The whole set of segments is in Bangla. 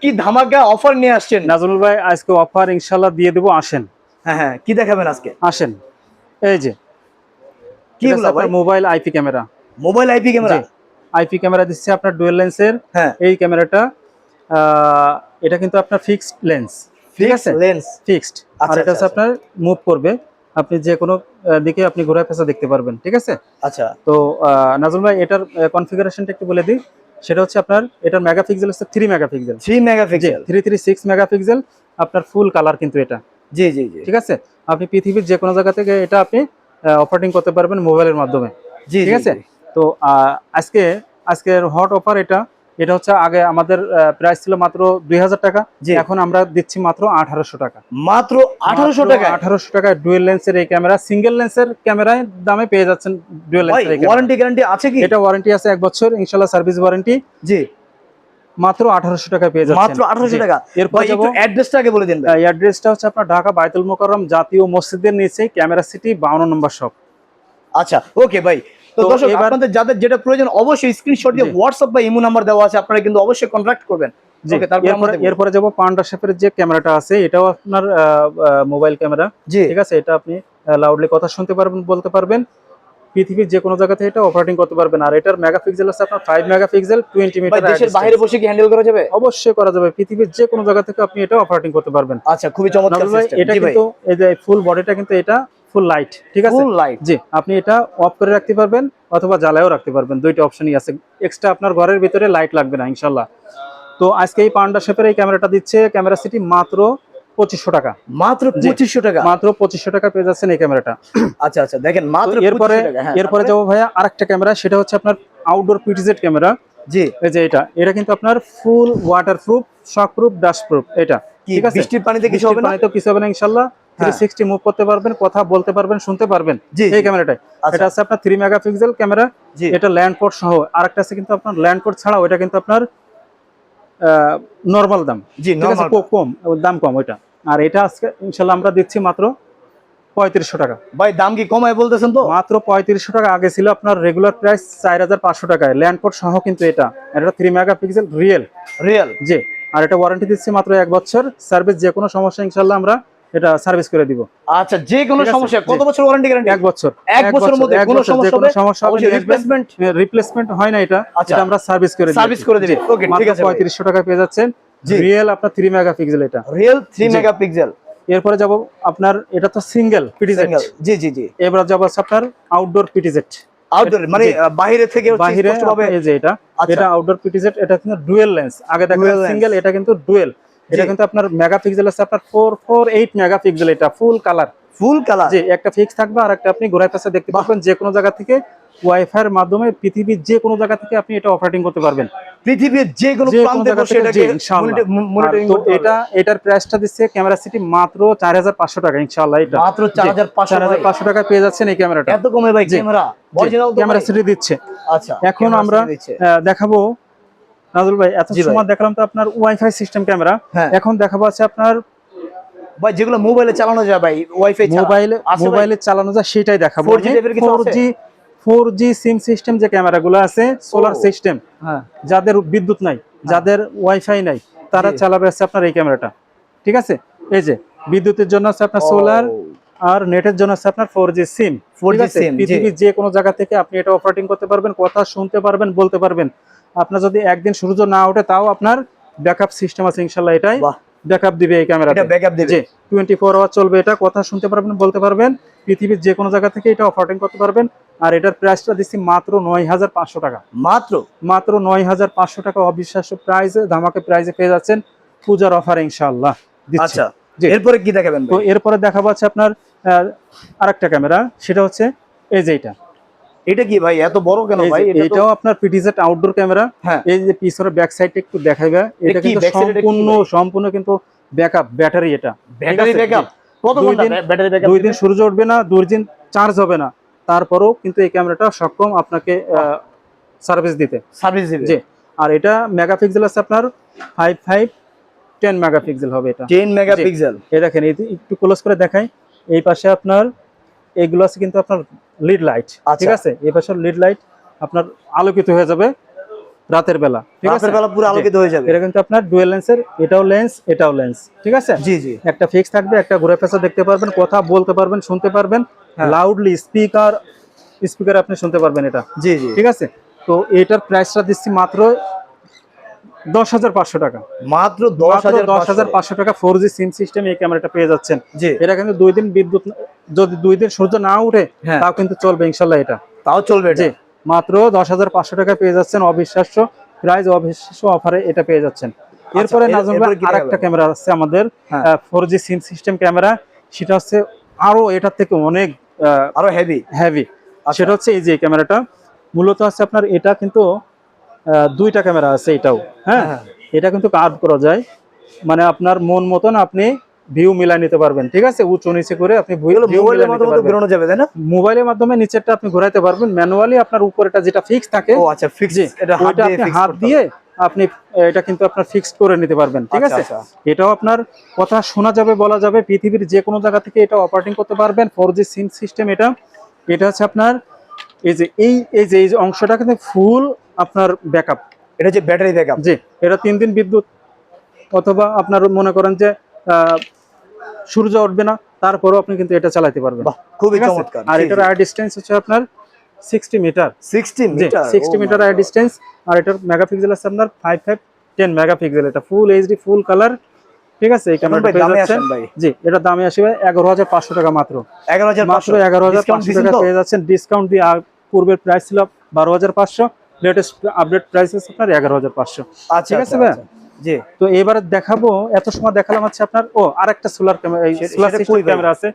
কি ধামাকা অফার নিয়ে আসছেন নাজমুল ভাই, আজকে অফার ইনশাআল্লাহ দিয়ে দেবো, আসেন। হ্যাঁ হ্যাঁ, কি দেখাবেন আজকে? আসেন, এই যে কি এগুলা ভাই? Mobile IP camera. Mobile IP camera? IP camera দিচ্ছে আপনার ডুয়াল লেন্সের। হ্যাঁ, এই ক্যামেরাটা এটা কিন্তু আপনার ফিক্সড লেন্স, ঠিক আছে, লেন্স ফিক্সড। আর এটা হচ্ছে আপনার মুভ করবে, আপনি যে কোনো দিকে আপনি ঘোরা পেঁচা দেখতে পারবেন, ঠিক আছে। আচ্ছা, তো নাজমুল ভাই, এটার কনফিগারেশনটা একটু বলে দিই। সেটা হচ্ছে আপনার এটার মেগাপিক্সেল হচ্ছে 3 মেগাপিক্সেল। 3 মেগাপিক্সেল, 336 মেগাপিক্সেল আপনার ফুল কালার কিন্তু এটা। জি জি জি, ঠিক আছে, আপনি পৃথিবীর যে কোনো জায়গা থেকে এটা আপনি অপারেটিং করতে পারবেন মোবাইলের মাধ্যমে, জি ঠিক আছে। তো আজকের হট অফার এটা। এটা হচ্ছে আগে আমাদের প্রাইস ছিল মাত্র 2000 টাকা, এখন আমরা দিচ্ছি মাত্র 1800 টাকা। মাত্র 1800 টাকা? 1800 টাকা ডুয়াল লেন্সের এই ক্যামেরা, সিঙ্গেল লেন্সের ক্যামেরায় দামে পেয়ে যাচ্ছেন ডুয়াল লেন্সের এই ক্যামেরা। ওয়ারেন্টি গ্যারান্টি আছে কি? এটা ওয়ারেন্টি আছে 1 বছর ইনশাআল্লাহ, সার্ভিস ওয়ারেন্টি। জি, মাত্র 1800 টাকায় পেয়ে যাচ্ছেন। মাত্র 1800 টাকা। এরপর একটু অ্যাড্রেসটা আগে বলে দিন ভাই। অ্যাড্রেসটা হচ্ছে আপনার ঢাকা বায়তুল মোকাররম জাতীয় মসজিদের নিচে ক্যামেরা সিটি 52 নম্বর শপ। আচ্ছা, ওকে ভাই। তো দর্শক, আপনাদের যাদের যেটা প্রয়োজন অবশ্যই স্ক্রিনশট দিয়ে হোয়াটসঅ্যাপ বা ইমো নাম্বার দেওয়া আছে, আপনারা কিন্তু অবশ্যই কন্টাক্ট করবেন। ওকে, এরপরে যাব পান্ডা শেপের যে ক্যামেরাটা আছে, এটাও আপনার মোবাইল ক্যামেরা, ঠিক আছে। এটা আপনি লাউডলি কথা শুনতে পারবেন, বলতে পারবেন, পৃথিবীর যে কোনো জায়গা থেকে এটা অপারেটিং করতে পারবেন। আর এটার মেগাপিক্সেল আছে আপনার 5 মেগাপিক্সেল, 20 মিটার। দেশের বাইরে বসে কি হ্যান্ডেল করা যাবে? অবশ্যই করা যাবে, পৃথিবীর যে কোনো জায়গা থেকে আপনি এটা অপারেটিং করতে পারবেন। আচ্ছা, খুবই চমৎকার সিস্টেম। এটা কিন্তু এই যে ফুল বডিটা কিন্তু এটা ফুল লাইট, ঠিক আছে, ফুল লাইট। জি, আপনি এটা অফ করে রাখতে পারবেন অথবা জ্বালায়ও রাখতে পারবেন, দুইটা অপশনই আছে। এক্সট্রা আপনার ঘরের ভিতরে লাইট লাগবে না ইনশাআল্লাহ। তো আজকে এই পান্ডা শেপের এই ক্যামেরাটা দিচ্ছে ক্যামেরা সিটি মাত্র 2500 টাকা। মাত্র 2500 টাকা? মাত্র 2500 টাকা পেয়ে যাচ্ছেন এই ক্যামেরাটা। আচ্ছা আচ্ছা, দেখেন মাত্র 2500 টাকা। হ্যাঁ, এরপরে যাবো ভাইয়া আরেকটা ক্যামেরা, সেটা হচ্ছে আপনার আউটডোর পিটিজেড ক্যামেরা। জি, এই যে এটা কিন্তু আপনার ফুল ওয়াটারপ্রুফ, শকপ্রুফ, ডাস্টপ্রুফ। এটা ঠিক আছে, বৃষ্টির পানিতে কিছু হবে না? পানিতে কিছু হবে না ইনশাআল্লাহ। 360 মুভ করতে পারবেন, কথা বলতে পারবেন, শুনতে পারবেন এই ক্যামেরাটাই। এটা আছে আপনার 3 মেগাপিক্সেল ক্যামেরা। এটা ল্যান্ড পোর্ট সহ। আরেকটা আছে কিন্তু আপনার ল্যান্ড পোর্ট ছাড়াও, এটা কিন্তু আপনার নরমাল দাম, জি, নরমাল কম দাম, কম ওইটা। আর এটা আজকে ইনশাআল্লাহ আমরা দিচ্ছি মাত্র 3500 টাকা। ভাই দাম কি কমায় বলতেছেন তো? মাত্র 3500 টাকা। আগে ছিল আপনার রেগুলার প্রাইস 4500 টাকায়, ল্যান্ড পোর্ট সহ কিন্তু এটা 3 মেগাপিক্সেল রিয়েল। জি, আর এটা ওয়ারেন্টি দিচ্ছি মাত্র 1 বছর, সার্ভিস যে কোনো সমস্যা ইনশাআল্লাহ আমরা এটা সার্ভিস করে দিব। আচ্ছা, যে কোনো সমস্যা? কত বছর ওয়ারেন্টি গ্যারান্টি? 1 বছর। 1 বছরের মধ্যে কোনো সমস্যা হবে? রিপ্লেসমেন্ট হয় না, এটা আমরা সার্ভিস করে দিই। ওকে, ঠিক আছে। 3500 টাকা পেয়ে যাচ্ছেন রিয়েল আপনার 3 মেগাপিক্সেল। এটা রিয়েল 3 মেগাপিক্সেল। এরপরে যাব আপনার, এটা তো সিঙ্গেল পিটিজেড। জি জি জি। এবার যাব আপনার আউটডোর পিটিজেড। আউটডোর মানে বাইরে থেকে স্পষ্টভাবে এই যে এটা আউটডোর পিটিজেড। এটা কিন্তু ডুয়াল লেন্স, আগে দেখেন সিঙ্গেল, এটা কিন্তু ডুয়াল। এটা কিন্তু আপনার মেগাপিক্সেল আছে আপনার 448 মেগাপিক্সেল। এটা ফুল কালার, জি, একটা ফিক্স থাকবে আর একটা আপনি ঘোরায় পাশে দেখতে পাবেন। যে কোনো জায়গা থেকে ওয়াইফাই এর মাধ্যমে পৃথিবীর যে কোনো জায়গা থেকে আপনি এটা অপারেটিং করতে পারবেন, পৃথিবীর যে কোনো প্রান্তে বসে এটাকে মনিটরিং করতে পারবেন। এটার প্রাইসটা দিচ্ছে ক্যামেরা সিটি মাত্র 4500 টাকা ইনশাআল্লাহ। এটা মাত্র 4500 টাকা পেয়ে যাচ্ছেন এই ক্যামেরাটা। এত কমে ভাই ক্যামেরা? অরিজিনাল ক্যামেরা সিটি দিচ্ছে। আচ্ছা, এখন আমরা দেখাবো নাজুল ভাই, এত সময় দেখলাম তো আপনার ওয়াইফাই সিস্টেম ক্যামেরা। এখন দেখাবো আছে আপনার ভাই যেগুলো মোবাইলে চালানো যায়, ভাই ওয়াইফাই মোবাইলে চালানো যায় সেটাই দেখাবো। 4G সিম সিস্টেম যে ক্যামেরাগুলো আছে, সোলার সিস্টেম, যাদের বিদ্যুৎ নাই, যাদের ওয়াইফাই নাই, তারা চালাবে আছে আপনার এই ক্যামেরাটা, ঠিক আছে। এই যে বিদ্যুতের জন্য আছে আপনার সোলার, আর নেটের জন্য আছে আপনার 4G সিম। পৃথিবীর যে কোনো জায়গা থেকে আপনি এটা অপারেটিং করতে পারবেন, কথা শুনতে পারবেন, বলতে পারবেন। আপনার যদি একদিন সূর্য না ওঠে তাও আপনার ব্যাকআপ সিস্টেম আছে ইনশাআল্লাহ। এটাই ব্যাকআপ দিবে এই ক্যামেরা, এটা ব্যাকআপ দিবে। 24 আওয়ার চলবে এটা, কথা শুনতে পারবেন, বলতে পারবেন, পৃথিবীর যে কোনো জায়গা থেকে এটা অপারেটিং করতে পারবেন। আর এটার প্রাইসটা দিচ্ছি মাত্র 9500 টাকা। মাত্র 9500 টাকা, অবিশ্বাস্য প্রাইসে, ধামাকা প্রাইসে পেয়ে যাচ্ছেন পূজার অফার ইনশাআল্লাহ। আচ্ছা, এরপরে কি দেখাবেন? তো এরপরে দেখাবো আছে আপনার আরেকটা ক্যামেরা, সেটা হচ্ছে এই যে এটা কি ভাই এত বড় কেন ভাই? এটাও আপনার পিটিজেড আউটডোর ক্যামেরা। এই যে পিছনের ব্যাক সাইডটা একটু দেখাইবা, এটা কিন্তু সম্পূর্ণ কিন্তু ব্যাকআপ ব্যাটারি। এটা ব্যাটারি ব্যাকআপ কত ঘন্টা ব্যাটারি ব্যাকআপ? 2 দিন সূর্য উঠবে না, 2 দিন চার্জ হবে না, তারপরেও কিন্তু এই ক্যামেরাটা সক্ষম আপনাকে সার্ভিস দিতে। জি, আর এটা মেগাপিক্সেল আছে আপনার 10 মেগাপিক্সেল হবে এটা। 10 মেগাপিক্সেল। এই দেখেন, একটু ক্লোজ করে দেখাই। এই পাশে আপনার এইগুলো আছে কিন্তু আপনার লিড লাইট, ঠিক আছে। এই পাশে লিড লাইট আপনার আলোকিত হয়ে যাবে রাতের বেলা, ঠিক আছে, রাতের বেলা পুরো আলোকিত হয়ে যাবে। এটা কিন্তু আপনার ডুয়াল লেন্সের, এটাও লেন্স এটাও লেন্স, ঠিক আছে। জি জি, একটা ফিক্স থাকবে, একটা ঘুরে ফেসা দেখতে পারবেন, কথা বলতে পারবেন, শুনতে পারবেন, লাউডলি স্পিকার আপনি শুনতে পারবেন এটা। জি জি, ঠিক আছে। তো এটার প্রাইসটা দিচ্ছি মাত্র 10,500 টাকা। মাত্র 10,500 টাকা 4G সিম সিস্টেম এই ক্যামেরাটা পেয়ে যাচ্ছেন। জি, এটা কিন্তু 2 দিন বিদ্যুৎ, যদি 2 দিন সূর্য না উঠে তাও কিন্তু চলবে ইনশাআল্লাহ এটা। তাও চলবে জি, মাত্র 10,500 টাকা পেয়ে যাচ্ছেন, অবিশ্বাস্য প্রাইস, অবিশ্বাস্য অফারে এটা পেয়ে যাচ্ছেন। এরপরে নাজমুল ভাই আরেকটা ক্যামেরা আছে আমাদের 4G সিম সিস্টেম ক্যামেরা, সেটা হচ্ছে আরো এটার থেকে অনেক আরো হেভি। সেটা হচ্ছে এই যে ক্যামেরাটা মূলত আছে আপনার, এটা কিন্তু দুইটা ক্যামেরা আছে এটাও, হ্যাঁ, এটা কিন্তু কার্ভ করা যায়, মানে আপনার মন মতন আপনি ভিউ মিলাই নিতে পারবেন, ঠিক আছে, উঁচু নিচে করে আপনি মোবাইলের মাধ্যমে তো ঘোরানো যাবে, তাই না? মোবাইলের মাধ্যমে নিচেরটা আপনি ঘোরাতে পারবেন, ম্যানুয়ালি আপনার উপরেটা যেটা ফিক্স থাকে, ও আচ্ছা, ফিক্স, এটা হাত দিয়ে আপনি এটা কিন্তু আপনার ফিক্সড করে নিতে পারবেন, ঠিক আছে। এটাও আপনার কথা শোনা যাবে, বলা যাবে, পৃথিবীর যে কোনো জায়গা থেকে এটা অপারেটিং করতে পারবেন। 4G সিম সিস্টেম এটা হচ্ছে আপনার এই যে অংশটা কিন্তু ফুল আপনার ব্যাকআপ, এটা হচ্ছে ব্যাটারি ব্যাকআপ। জি, এটা 3 দিন বিদ্যুৎ, অথবা আপনার মনে করেন যে সূর্য উঠবে না, তারপরেও আপনি কিন্তু এটা চালাতে পারবেন। খুবই চমৎকার। আর এটার আই ডিসটেন্স হচ্ছে আপনার 60 মিটার, 60 মিটার আই ডিসটেন্স। আর এটার মেগাপিক্সেল আছে আপনার 5510 মেগাপিক্সেল, এটা ফুল এইচডি ফুল কালার, ঠিক আছে। এই ক্যামেরাটা পেয়ে যাচ্ছেন, জি, এটা দামে আসবে 11,500 টাকা মাত্র। 11,500 টাকা পেয়ে যাচ্ছেন ডিসকাউন্ট দিয়ে। পূর্বের প্রাইস ছিল 12,500, লেটেস্ট আপডেট প্রাইস আছে আপনার 11,500। আচ্ছা, ঠিক আছে ভাই, জি। তো এবারে দেখাবো, এত সময় দেখালাম হচ্ছে আপনার আরেকটা solar camera, solar system camera আছে,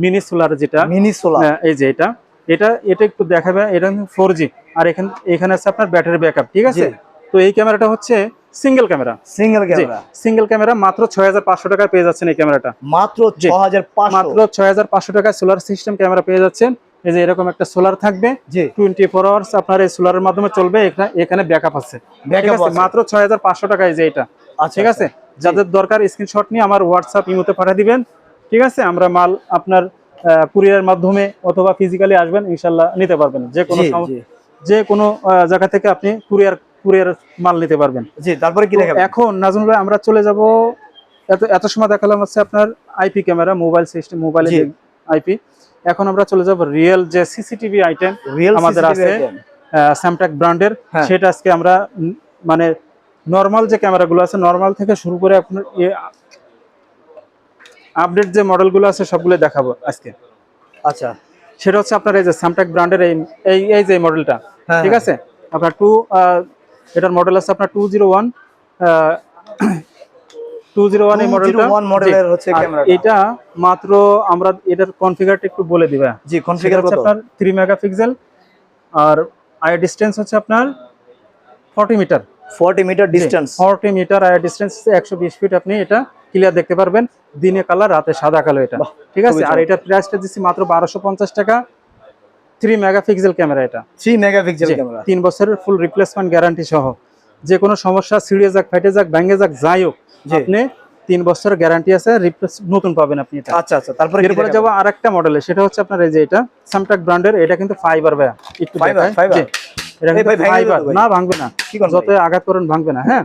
মিনি সোলার, যেটা মিনি সোলার, এই যে এটা একটু দেখাবে। এটা 4G, আর এখানে আছে আপনার ব্যাটারি ব্যাকআপ, ঠিক আছে। তো এই ক্যামেরাটা হচ্ছে সিঙ্গেল ক্যামেরা, মাত্র 6,500 টাকায় পেয়ে যাচ্ছেন এই ক্যামেরাটা, মাত্র 6,500 টাকায় সোলার সিস্টেম ক্যামেরা পেয়ে যাচ্ছেন। এই যে এরকম একটা সোলার থাকবে, 24 আওয়ার্স আপনার এই সোলারের মাধ্যমে চলবে, এখানে ব্যাকআপ আছে, মাত্র 6,500 টাকায় যে এটা, ঠিক আছে। যাদের দরকার স্ক্রিনশট নিয়ে আমার হোয়াটসঅ্যাপ ইমোতে পাঠিয়ে দিবেন, ঠিক আছে। আমরা মাল আপনার কুরিয়ারের মাধ্যমে অথবা ফিজিক্যালি আসবেন, ইনশাআল্লাহ নিতে পারবেন, যে কোনো জায়গা থেকে আপনি কুরিয়ার মাল নিতে পারবেন। জি, তারপরে কি দেখাবেন এখন নাজমুল ভাই? আমরা চলে যাব, এত সময় দেখালাম হচ্ছে আপনার আইপি ক্যামেরা, মোবাইল সিস্টেম, মোবাইলে আইপি। এখন আমরা চলে যাব রিয়েল যে সিসিটিভি আইটেম আমাদের আছে স্যামটাক ব্র্যান্ডের, সেটা আজকে আমরা মানে নরমাল যে ক্যামেরাগুলো আছে, নরমাল থেকে শুরু করে আপনার আপডেট যে মডেলগুলো আছে সবগুলো দেখাবো আজকে। আচ্ছা, সেটা হচ্ছে আপনার এই যে স্যামটাক ব্র্যান্ডের এই যে মডেলটা, ঠিক আছে। আপনার এটার মডেল আছে আপনার 201 এই মডেলের হচ্ছে ক্যামেরা। এটা মাত্র আমরা এটার কনফিগারটা একটু বলে দিবা। জি, কনফিগার হচ্ছে আপনার 3 মেগাপিক্সেল, আর আই ডিসটেন্স হচ্ছে আপনার 40 metre, 40 metre distance, 40 metre IR distance, 120 feet আপনি এটা ক্লিয়ার দেখতে পারবেন, দিনে কালার রাতে সাদা কালো এটা, ঠিক আছে। আর এটার প্রাইসটা দিচ্ছি মাত্র 1250 টাকা। 3 মেগাপিক্সেল ক্যামেরা, এটা 3 মেগাপিক্সেল ক্যামেরা, 3 বছরের ফুল রিপ্লেসমেন্ট গ্যারান্টি সহ, যে কোনো সমস্যা ছিঁড়ে যাক, ফেটে যাক, ভেঙে যাক, যাই হোক, আপনি 3 বছরের গ্যারান্টি আছে, রিপ্লেস নতুন পাবেন আপনি এটা। আচ্ছা, তারপরে এরপরে যাব আরেকটা মডেলে, সেটা হচ্ছে আপনার এই যে এটা স্যামটাক ব্র্যান্ডের, এটা কিন্তু ফাইবার ভাই, একটু ফাইবার, এটা কিন্তু ফাইবার না, ভাঙবে না, যত আঘাত করেন ভাঙবে না, হ্যাঁ।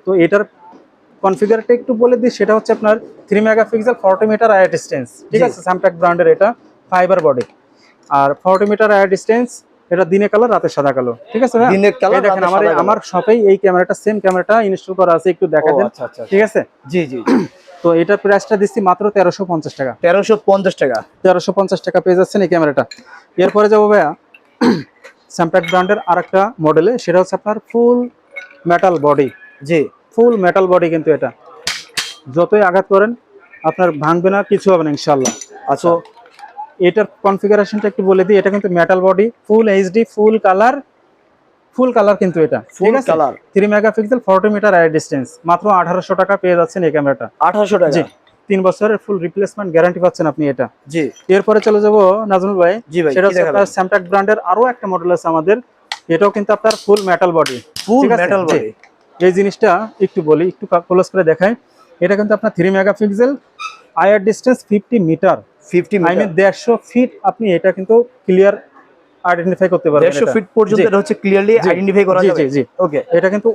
তো এটার কনফিগারটা একটু বলে দিই, সেটা হচ্ছে আপনার 3 মেগাপিক্সেল 40 মিটার আই ডিসটেন্স, ঠিক আছে। স্যামটাক ব্র্যান্ডের এটা ফাইবার বডি, আর 40 মিটার আই ডিসটেন্স, এটা দিনে কালার রাতে সাদা কালো, ঠিক আছে ভাই। দিনের কালার, দেখেন আমার শপেই এই ক্যামেরাটা, সেম ক্যামেরাটা ইনস্টল করা আছে, একটু দেখা দেন, ঠিক আছে। জি জি। তো এটার প্রাইসটা দিচ্ছি মাত্র 1350 টাকা, 1350 টাকা পেয়ে যাচ্ছেন এই ক্যামেরাটা। এরপরে যাবো ভাইয়া স্যামটাক ব্র্যান্ডের আরেকটা মডেলে, সেটা হচ্ছে আপনার ফুল মেটাল বডি। জি, ফুল মেটাল বডি, কিন্তু এটা যতই আঘাত করেন আপনার ভাঙবে না, কিছু হবে না ইনশাআল্লাহ। আচ্ছা, এটার কনফিগারেশনটা একটু বলে দিই। এটা কিন্তু metal body, full HD full colour কিন্তু এটা, ঠিক আছে। 3 মেগাপিক্সেল 40 মিটার আই ডিসটেন্স, মাত্র 1800 টাকা পেয়ে যাচ্ছেন এই ক্যামেরাটা, 1800 টাকা। জি, 3 বছরের ফুল রিপ্লেসমেন্ট গ্যারান্টি পাচ্ছেন আপনি এটা। জি, এরপরে চলে যাব নাজমুল ভাই, সেটা হচ্ছে আপনার স্যামটাক ব্র্যান্ডের আরো একটা মডেল আছে আমাদের, এটাও কিন্তু আপনার ফুল মেটাল বডি, ফুল মেটাল বডি। এই জিনিসটা একটু বলি, একটু ক্লোজ করে দেখাই। এটা কিন্তু আপনার 3 megapixel, IR distance 50 metre, 50 metre, 150 feet আপনি এটা কিন্তু ক্লিয়ার আইডেন্টিফাই করতে পারবেন। 150 ফিট পর্যন্ত এটা হচ্ছে ক্লিয়ারলি আইডেন্টিফাই করা যাবে। জি জি, ওকে, এটা কিন্তু